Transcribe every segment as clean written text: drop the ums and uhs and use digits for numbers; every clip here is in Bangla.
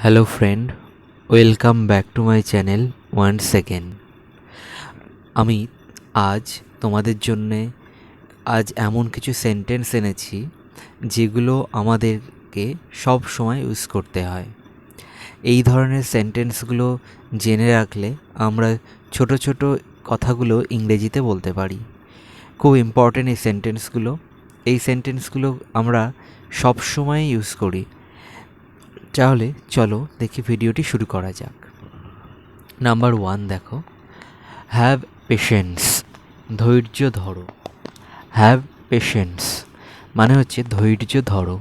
Hello friend, welcome back to my channel once second. আমি আজ তোমাদের জন্যে এমন কিছু সেন্টেন্স এনেছি যেগুলো আমাদেরকে সব সময় ইউজ করতে হয়। এই ধরনের সেন্টেন্সগুলো জেনে রাখলে আমরা ছোট ছোট কথাগুলো ইংরেজিতে বলতে পারি। খুব ইম্পর্ট্যান্ট এই সেন্টেন্সগুলো আমরা সব সময় ইউজ করি। তাহলে চলো দেখি ভিডিওটি শুরু করা যাক। নাম্বার 1 দেখো, হ্যাভ পেশেন্স, ধৈর্য ধরো। হ্যাভ পেশেন্স মানে হচ্ছে ধৈর্য ধরো।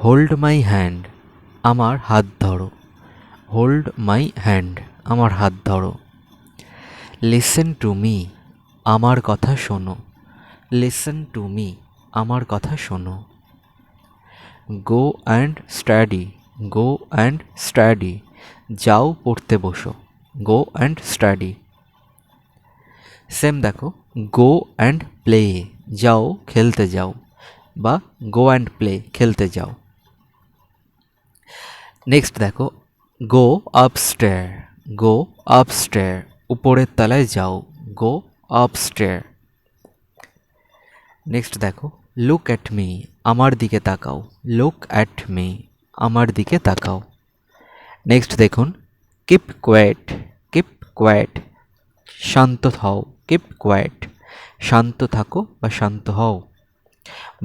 হোল্ড মাই হ্যান্ড, আমার হাত ধরো। হোল্ড মাই হ্যান্ড, আমার হাত ধরো। লিসেন টু মি, আমার কথা শোনো। লিসেন টু মি, আমার কথা শোনো। Go and study, go and study, যাও পড়তে বসো। Go and study. সেম দেখো, গো অ্যান্ড প্লে, যাও খেলতে যাও, বা গো অ্যান্ড প্লে, খেলতে যাও। নেক্সট দেখো, গো আপস্টেয়ার, গো আপস্টেয়ার, উপরের তলায় যাও। গো আপস্টেয়ার। নেক্সট দেখো, লুক অ্যাট মি, আমার দিকে তাকাও। লুক অ্যাট মি, আমার দিকে তাকাও। নেক্সট দেখুন, কিপ কোয়েট, কিপ কোয়েট, শান্ত হও। কিপ কোয়েট, শান্ত থাকো বা শান্ত হও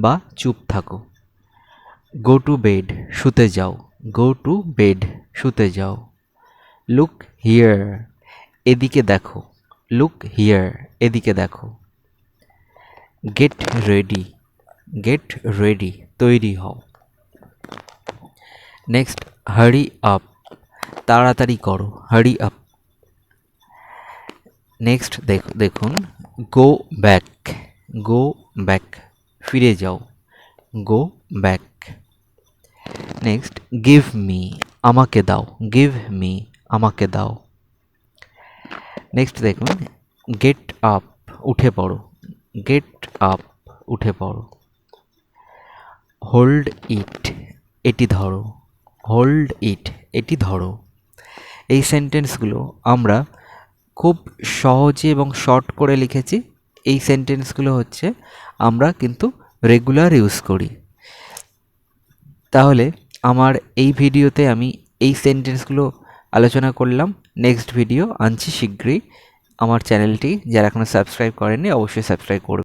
বা চুপ থাকো। গো টু বেড, শুতে যাও। গো টু বেড, শুতে যাও। লুক হিয়ার, এদিকে দেখো। লুক হিয়ার, এদিকে দেখো। গেট রেডি, গেট রেডি, তৈরি হও। নেক্সট, হারি আপ, তাড়াতাড়ি করো। Hurry up. নেক্সট দেখুন, গো ব্যাক, গো ব্যাক, ফিরে যাও। Go back. Next, give me, আমাকে দাও। গিভ মি, আমাকে দাও। নেক্সট দেখুন, গেট আপ, উঠে পড়ো। গেট আপ, উঠে পড়ো। হোল্ড ইট, এটি ধরো। হোল্ড ইট, এটি ধরো। এই সেন্টেন্সগুলো আমরা খুব সহজে এবং শর্ট করে লিখেছি। এই সেন্টেন্সগুলো হচ্ছে আমরা কিন্তু রেগুলার ইউজ করি। তাহলে আমার এই ভিডিওতে আমি এই সেন্টেন্সগুলো আলোচনা করলাম। নেক্সট ভিডিও আনছি শীঘ্রই। আমার চ্যানেলটি যারা এখনও সাবস্ক্রাইব করেনি অবশ্যই সাবস্ক্রাইব করবে।